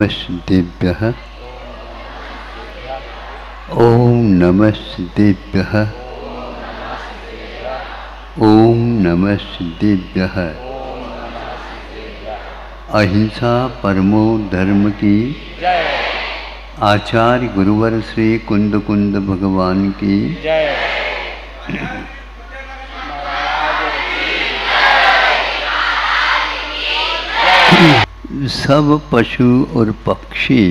नमस्तेभ्यः। ओम नमस्तेभ्यः। ओम नमस्तेभ्यः। अहिंसा परमो धर्म की जय। आचार्य गुरुवर श्री कुंद कुंद भगवान की जय। सब पशु और पक्षी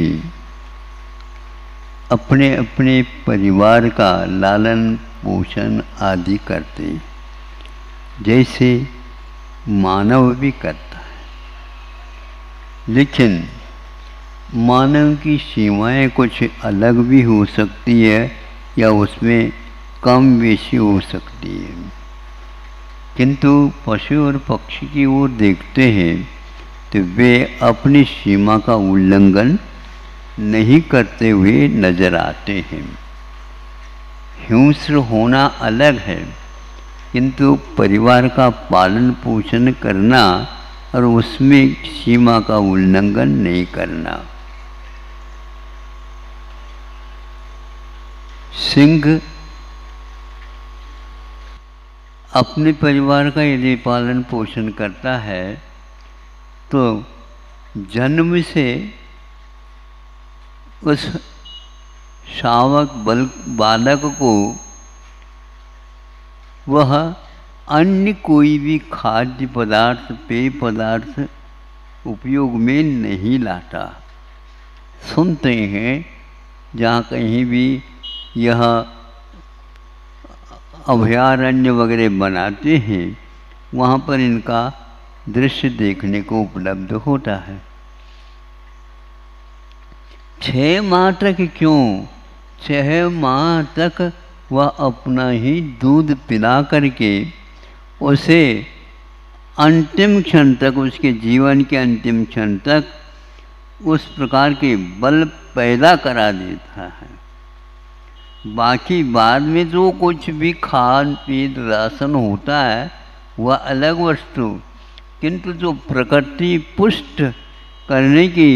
अपने अपने परिवार का लालन पोषण आदि करते हैं, जैसे मानव भी करता है। लेकिन मानव की सीमाएं कुछ अलग भी हो सकती है या उसमें कम बेशी हो सकती है। किंतु पशु और पक्षी की ओर देखते हैं तो वे अपनी सीमा का उल्लंघन नहीं करते हुए नजर आते हैं। हिंस्र होना अलग है, किंतु परिवार का पालन पोषण करना और उसमें सीमा का उल्लंघन नहीं करना। सिंह अपने परिवार का यदि पालन पोषण करता है तो जन्म से उस शावक बालक को वह अन्य कोई भी खाद्य पदार्थ पेय पदार्थ उपयोग में नहीं लाता। सुनते हैं जहाँ कहीं भी यह अभयारण्य वगैरह बनाते हैं वहाँ पर इनका दृश्य देखने को उपलब्ध होता है। 6 माह तक क्यों, 6 माह तक वह अपना ही दूध पिला करके उसे अंतिम क्षण तक, उसके जीवन के अंतिम क्षण तक उस प्रकार के बल पैदा करा देता है। बाकी बाद में जो कुछ भी खान पीन राशन होता है वह अलग वस्तु, किंतु जो प्रकृति पुष्ट करने की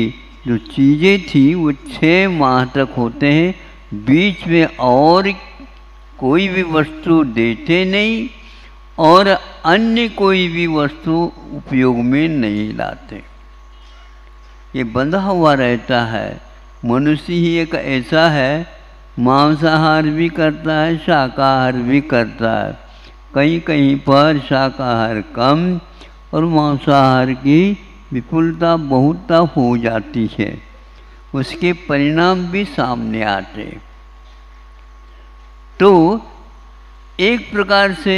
जो चीज़ें थी वो 6 माह तक होते हैं। बीच में और कोई भी वस्तु देते नहीं और अन्य कोई भी वस्तु उपयोग में नहीं लाते। ये बंधा हुआ रहता है। मनुष्य ही एक ऐसा है, मांसाहार भी करता है, शाकाहार भी करता है। कहीं कहीं पर शाकाहार कम और मांसाहार की विपुलता बहुतता हो जाती है। उसके परिणाम भी सामने आते। तो एक प्रकार से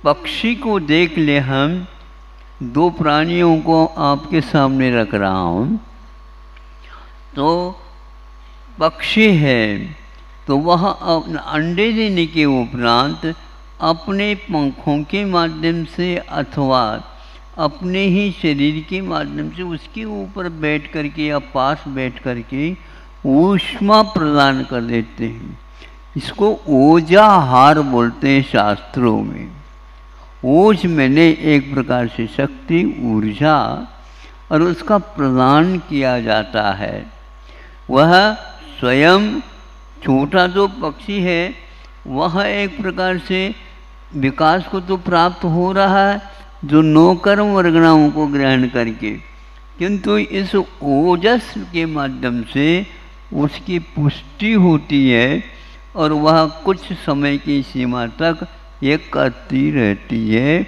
पक्षी को देख ले, हम 2 प्राणियों को आपके सामने रख रहा हूँ। तो पक्षी है तो वह अंडे देने के उपरांत अपने पंखों के माध्यम से अथवा अपने ही शरीर के माध्यम से उसके ऊपर बैठ करके या पास बैठ करके ऊष्मा प्रदान कर देते हैं। इसको ओजाहार बोलते हैं शास्त्रों में। ओज मैंने एक प्रकार से शक्ति, ऊर्जा, और उसका प्रदान किया जाता है। वह स्वयं छोटा जो पक्षी है वह एक प्रकार से विकास को तो प्राप्त हो रहा है जो नौकर वर्गणाओं को ग्रहण करके, किंतु इस ओजस के माध्यम से उसकी पुष्टि होती है और वह कुछ समय की सीमा तक ये करती रहती है।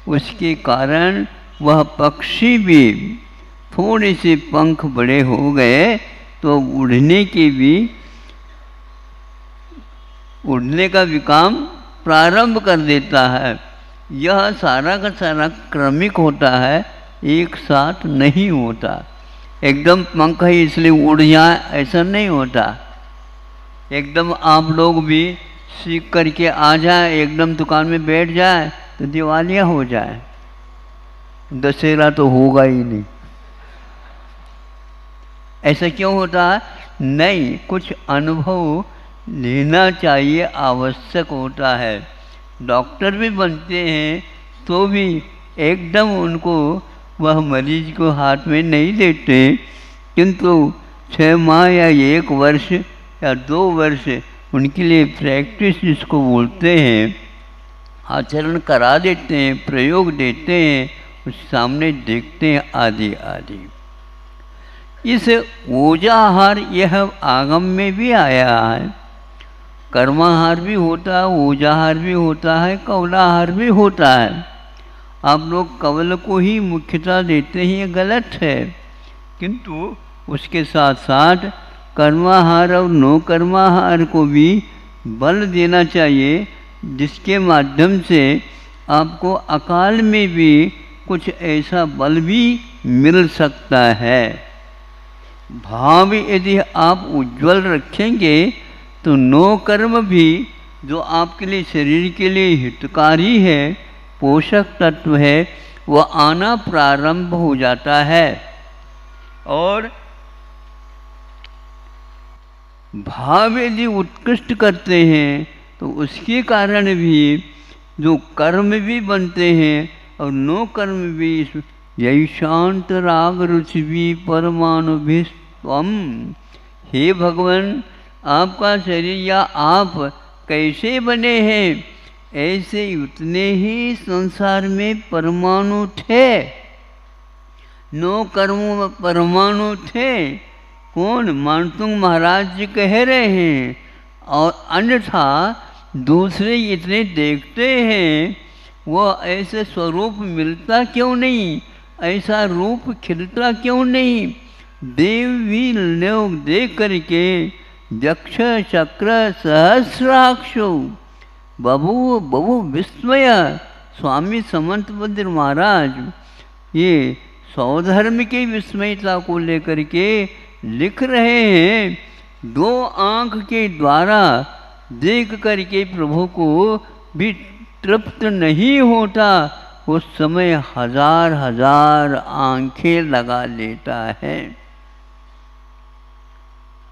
उसके कारण वह पक्षी भी थोड़े से पंख बड़े हो गए तो उड़ने का भी काम प्रारंभ कर देता है। यह सारा का सारा क्रमिक होता है, एक साथ नहीं होता। एकदम पंख ही इसलिए उड़ जाए ऐसा नहीं होता। एकदम आप लोग भी सीख करके आ जाए, एकदम दुकान में बैठ जाए तो दिवालिया हो जाए, दशहरा तो होगा ही नहीं। ऐसा क्यों होता है? नहीं, कुछ अनुभव लेना चाहिए, आवश्यक होता है। डॉक्टर भी बनते हैं तो भी एकदम उनको वह मरीज को हाथ में नहीं देते, किंतु 6 माह या 1 वर्ष या 2 वर्ष उनके लिए प्रैक्टिस जिसको बोलते हैं, आचरण करा देते हैं, प्रयोग देते हैं, उस सामने देखते हैं आदि आदि। इस ओजाहार यह आगम में भी आया है। कर्माहार भी होता है, ओजाहार भी होता है, कवलाहार भी होता है। आप लोग कवल को ही मुख्यता देते हैं, ये गलत है। किंतु उसके साथ साथ कर्माहार और नो कर्माहार को भी बल देना चाहिए, जिसके माध्यम से आपको अकाल में भी कुछ ऐसा बल भी मिल सकता है। भाव यदि आप उज्ज्वल रखेंगे तो नो कर्म भी, जो आपके लिए शरीर के लिए हितकारी है, पोषक तत्व है, वह आना प्रारंभ हो जाता है। और भाव यदि उत्कृष्ट करते हैं तो उसके कारण भी जो कर्म भी बनते हैं और नो कर्म भी, यही शांत राग रुचि भी परमाणु भी स्वम। हे भगवान, आपका शरीर या आप कैसे बने हैं, ऐसे उतने ही संसार में परमाणु थे। नो कर्म परमाणु थे। कौन? मानतुंग महाराज जी कह रहे हैं। और अन्यथा दूसरे इतने देखते हैं, वह ऐसे स्वरूप मिलता क्यों नहीं, ऐसा रूप खिलता क्यों नहीं। देव भी लोग देख करके यक्ष चक्र सहस्राक्षो बभु बहु विस्मय। स्वामी समंत बद्र महाराज ये सौधर्म की विस्मयता को लेकर के लिख रहे हैं। 2 आँख के द्वारा देख करके प्रभु को भी तृप्त नहीं होता, उस समय हजार हजार आंखें लगा लेता है।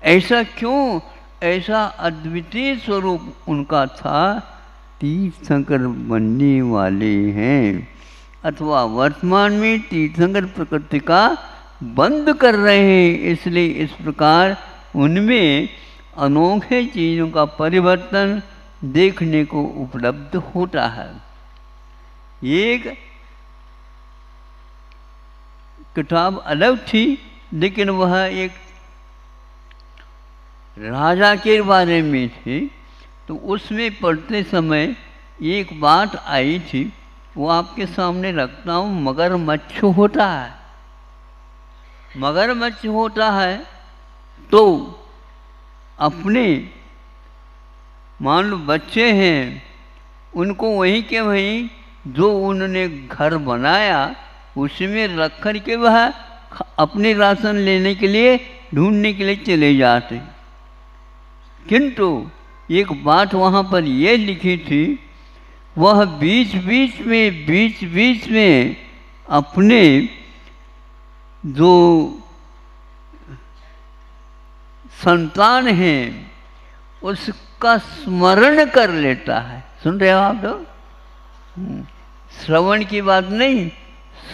ऐसा क्यों? ऐसा अद्वितीय स्वरूप उनका था। तीर्थंकर बनने वाले हैं अथवा वर्तमान में तीर्थंकर प्रकृति का बंद कर रहे हैं, इसलिए इस प्रकार उनमें अनोखे चीज़ों का परिवर्तन देखने को उपलब्ध होता है। एक किताब अलग थी, लेकिन वह एक राजा के बारे में थी, तो उसमें पढ़ते समय एक बात आई थी, वो आपके सामने रखता हूँ। मगरमच्छ होता है, मगरमच्छ होता है तो अपने मान लो बच्चे हैं, उनको वहीं के वहीं जो उन्होंने घर बनाया उसमें रख कर के वह अपने राशन लेने के लिए ढूंढने के लिए चले जाते। किंतु एक बात वहाँ पर यह लिखी थी, वह बीच बीच में अपने जो संतान हैं उसका स्मरण कर लेता है। सुन रहे हो आप लोग? श्रवण की बात नहीं,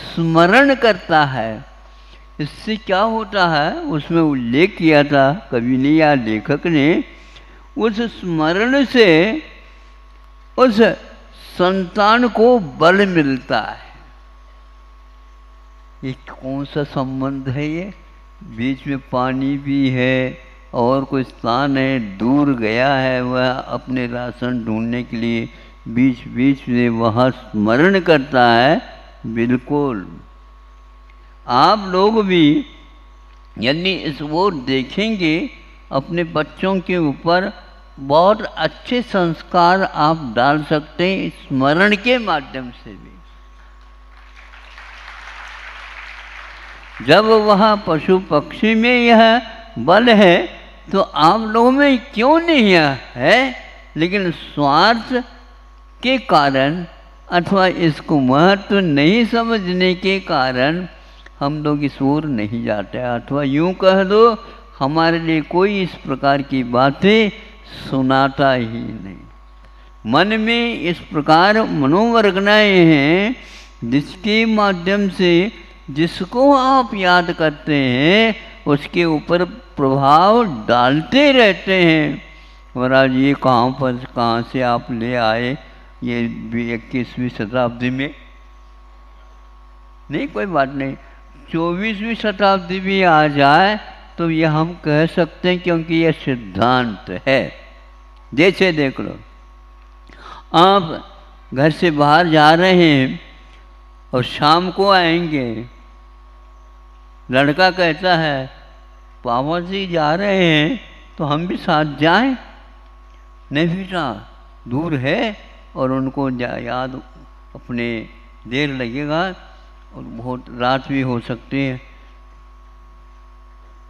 स्मरण करता है। इससे क्या होता है, उसमें उल्लेख किया था कवि ने या लेखक ने, उस स्मरण से उस संतान को बल मिलता है। ये कौन सा संबंध है? ये बीच में पानी भी है और कोई स्थान है, दूर गया है वह अपने राशन ढूंढने के लिए, बीच बीच में वह स्मरण करता है। बिल्कुल आप लोग भी यदि इस ओर देखेंगे, अपने बच्चों के ऊपर बहुत अच्छे संस्कार आप डाल सकते हैं स्मरण के माध्यम से भी। जब वह पशु पक्षी में यह बल है तो आप लोगों में क्यों नहीं है, लेकिन स्वार्थ के कारण अथवा इसको महत्व नहीं समझने के कारण हम लोग इस ओर नहीं जाते, अथवा यूं कह दो हमारे लिए कोई इस प्रकार की बातें सुनाता ही नहीं। मन में इस प्रकार मनोवर्गनाएं हैं जिसके माध्यम से जिसको आप याद करते हैं उसके ऊपर प्रभाव डालते रहते हैं। महाराज ये कहाँ से आप ले आए ये 21वीं शताब्दी में? नहीं, कोई बात नहीं, 24वीं शताब्दी भी आ जाए तो ये हम कह सकते हैं, क्योंकि ये सिद्धांत है। जैसे देख लो, आप घर से बाहर जा रहे हैं और शाम को आएंगे, लड़का कहता है पापा जी जा रहे हैं तो हम भी साथ जाएं? नहीं बेटा, दूर है और उनको याद अपने देर लगेगा और बहुत रात भी हो सकती है।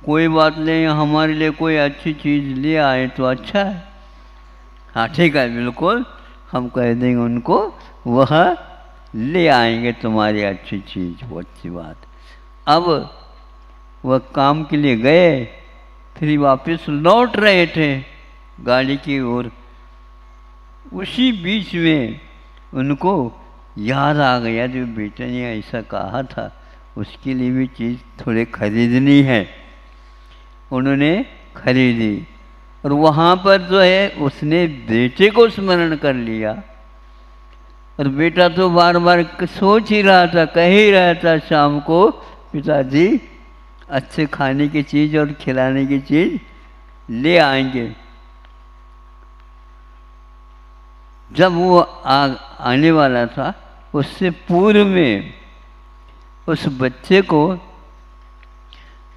कोई बात नहीं, हमारे लिए कोई अच्छी चीज़ ले आए तो अच्छा है। हाँ ठीक है, बिल्कुल हम कह देंगे उनको, वह ले आएंगे तुम्हारी अच्छी चीज़, वो अच्छी बात। अब वह काम के लिए गए, फिर वापस लौट रहे थे गाड़ी की ओर। उसी बीच में उनको याद आ गया जो बेटे ने ऐसा कहा था, उसके लिए भी चीज़ थोड़े खरीदनी है। उन्होंने खरीदी और वहाँ पर जो है उसने बेटे को स्मरण कर लिया। और बेटा तो बार बार सोच ही रहा था, कह ही रहा था शाम को, पिताजी अच्छे खाने की चीज़ और खिलाने की चीज़ ले आएंगे। जब वो आने वाला था, उससे पूर्व में उस बच्चे को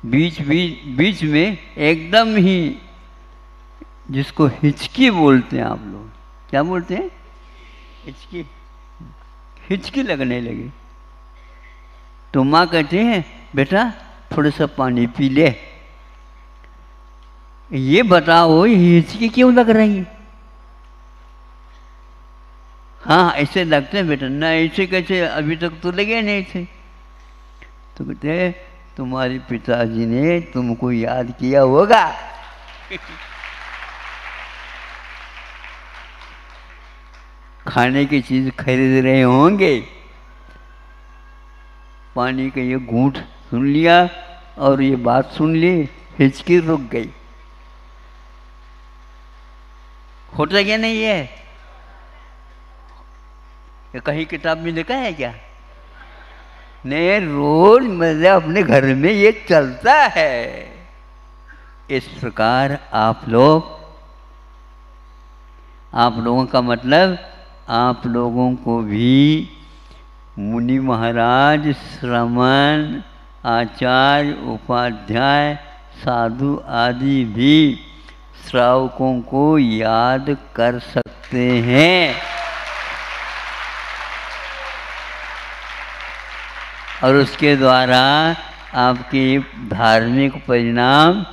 बीच में एकदम ही, जिसको हिचकी बोलते हैं आप लोग, क्या बोलते हैं? हिचकी लगने लगी। तो माँ कहती है बेटा थोड़ा सा पानी पी ले। ये बताओ ये हिचकी क्यों लग रही है? हाँ ऐसे लगते हैं बेटा। ना ऐसे कैसे, अभी तक तो लगे नहीं थे। तो कहते तुम्हारे पिताजी ने तुमको याद किया होगा। खाने की चीज खरीद रहे होंगे, पानी का ये घूंट सुन लिया और ये बात सुन ली, हिचकी रुक गई। होता क्या नहीं है? ये कहीं किताब में लिखा है क्या? नहीं, रोज मतलब अपने घर में ये चलता है। इस प्रकार आप लोगों का मतलब, आप लोगों को भी मुनि महाराज, श्रमण, आचार्य, उपाध्याय, साधु आदि भी श्रावकों को याद कर सकते हैं और उसके द्वारा आपके धार्मिक परिणाम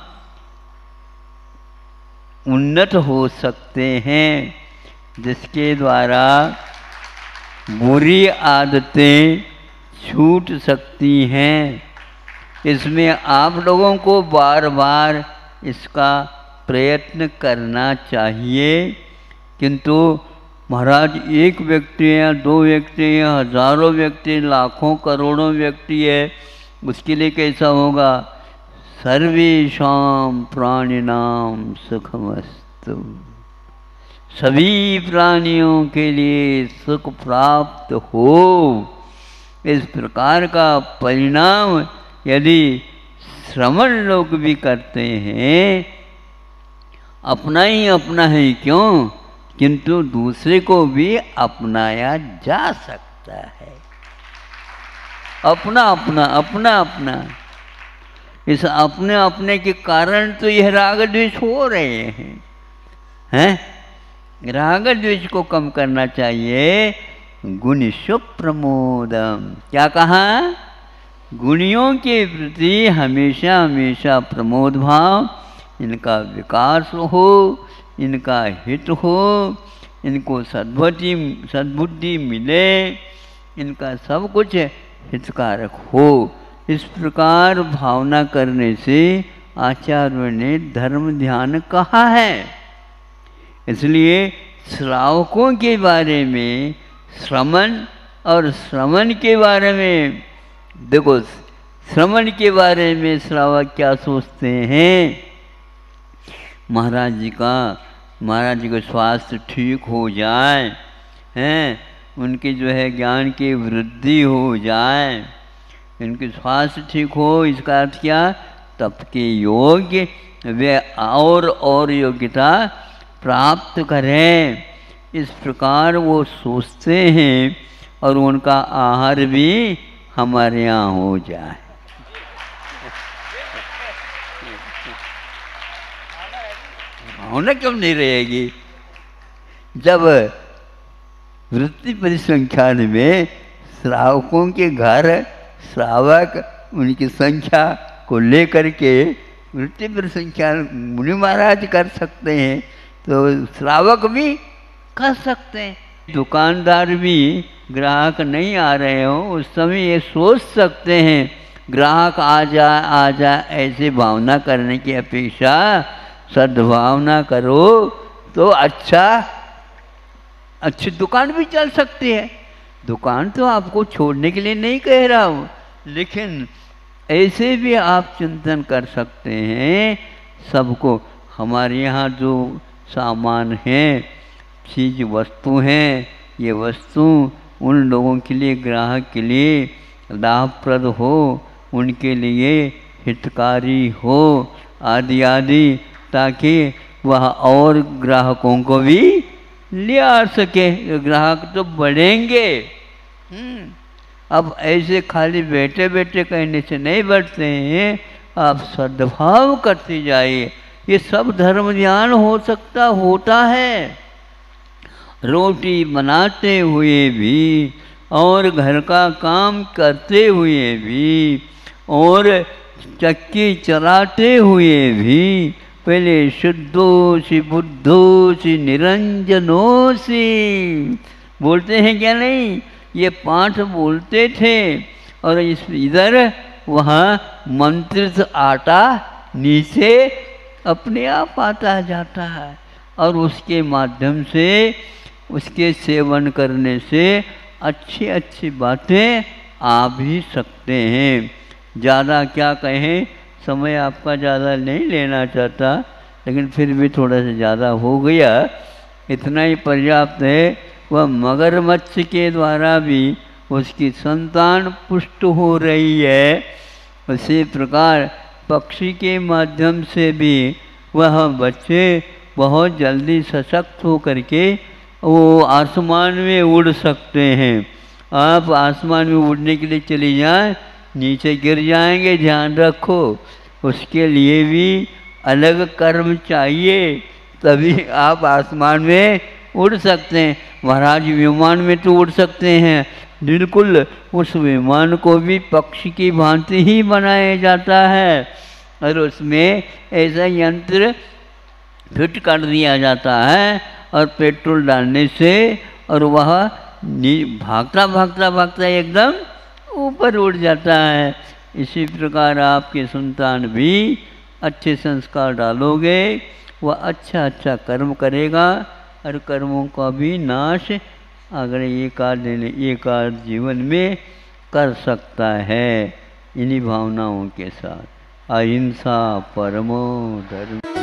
उन्नत हो सकते हैं, जिसके द्वारा बुरी आदतें छूट सकती हैं। इसमें आप लोगों को बार बार इसका प्रयत्न करना चाहिए। किंतु महाराज एक व्यक्ति है, दो व्यक्ति हैं, हजारों व्यक्ति, लाखों करोड़ों व्यक्ति है, उसके लिए कैसा होगा? सर्वेषां प्राणिनां सुखमस्तु, सभी प्राणियों के लिए सुख प्राप्त हो। इस प्रकार का परिणाम यदि श्रमण लोग भी करते हैं, अपना ही अपना है क्यों, किंतु दूसरे को भी अपनाया जा सकता है। अपना अपना अपना अपना, इस अपने अपने के कारण तो यह राग द्वेष हो रहे हैं। राग द्वेष को कम करना चाहिए। गुणेषु प्रमोदम, क्या कहा? गुणियों के प्रति हमेशा हमेशा प्रमोद भाव, इनका विकास हो, इनका हित हो, इनको सद्बुद्धि मिले, इनका सब कुछ हितकारक हो। इस प्रकार भावना करने से आचार्यों ने धर्म ध्यान कहा है। इसलिए श्रावकों के बारे में, श्रमण और श्रमण के बारे में देखो, श्रवण के बारे में श्रावक क्या सोचते हैं? महाराज जी का स्वास्थ्य ठीक हो जाए, हैं, उनके जो है ज्ञान की वृद्धि हो जाए, उनके स्वास्थ्य ठीक हो, इसका अर्थ क्या? तप के योग्य वे और योग्यता प्राप्त करें, इस प्रकार वो सोचते हैं और उनका आहार भी हमारे यहाँ हो जाए। भावना क्यों नहीं रहेगी? जब वृत्ति परिसंख्यान में श्रावकों के घर श्रावक उनकी संख्या को लेकर के वृत्ति परिसंख्यान मुनि महाराज कर सकते हैं, तो श्रावक भी कर सकते हैं। दुकानदार भी ग्राहक नहीं आ रहे हो उस समय ये सोच सकते हैं ग्राहक आ जा, ऐसे भावना करने की अपेक्षा सद्भावना करो तो अच्छी दुकान भी चल सकती है। दुकान तो आपको छोड़ने के लिए नहीं कह रहा हूँ, लेकिन ऐसे भी आप चिंतन कर सकते हैं। सबको हमारे यहाँ जो सामान है, चीज वस्तु हैं, ये वस्तु उन लोगों के लिए, ग्राहक के लिए लाभप्रद हो, उनके लिए हितकारी हो आदि आदि, ताकि वह और ग्राहकों को भी ले आ सके। ग्राहक तो बढ़ेंगे। अब ऐसे खाली बैठे बैठे कहने से नहीं बढ़ते हैं, आप सद्भाव करते जाइए। ये सब धर्म ज्ञान होता है। रोटी बनाते हुए भी और घर का काम करते हुए भी और चक्की चलाते हुए भी पहले शुद्धोसी बुद्धोसी निरंजनोसी बोलते हैं क्या नहीं? ये पाठ बोलते थे और इधर वहाँ मंत्रित आटा नीचे अपने आप आता जाता है, और उसके माध्यम से, उसके सेवन करने से अच्छी अच्छी बातें आ भी सकते हैं। ज़्यादा क्या कहें, समय आपका ज़्यादा नहीं लेना चाहता, लेकिन फिर भी थोड़ा सा ज़्यादा हो गया, इतना ही पर्याप्त है। वह मगरमच्छ के द्वारा भी उसकी संतान पुष्ट हो रही है, उसी प्रकार पक्षी के माध्यम से भी वह बच्चे बहुत जल्दी सशक्त हो करके वो आसमान में उड़ सकते हैं। आप आसमान में उड़ने के लिए चली जाएं, नीचे गिर जाएंगे, ध्यान रखो। उसके लिए भी अलग कर्म चाहिए, तभी आप आसमान में उड़ सकते हैं। महाराज विमान में तो उड़ सकते हैं, बिल्कुल उस विमान को भी पक्षी की भांति ही बनाया जाता है, और उसमें ऐसा यंत्र फिट कर दिया जाता है और पेट्रोल डालने से, और वह भागता भागता भागता एकदम ऊपर उड़ जाता है। इसी प्रकार आपकी संतान भी अच्छे संस्कार डालोगे, वह अच्छा अच्छा कर्म करेगा, और कर्मों का भी नाश अगर एक आध जीवन में कर सकता है। इन्हीं भावनाओं के साथ अहिंसा परमो धर्म।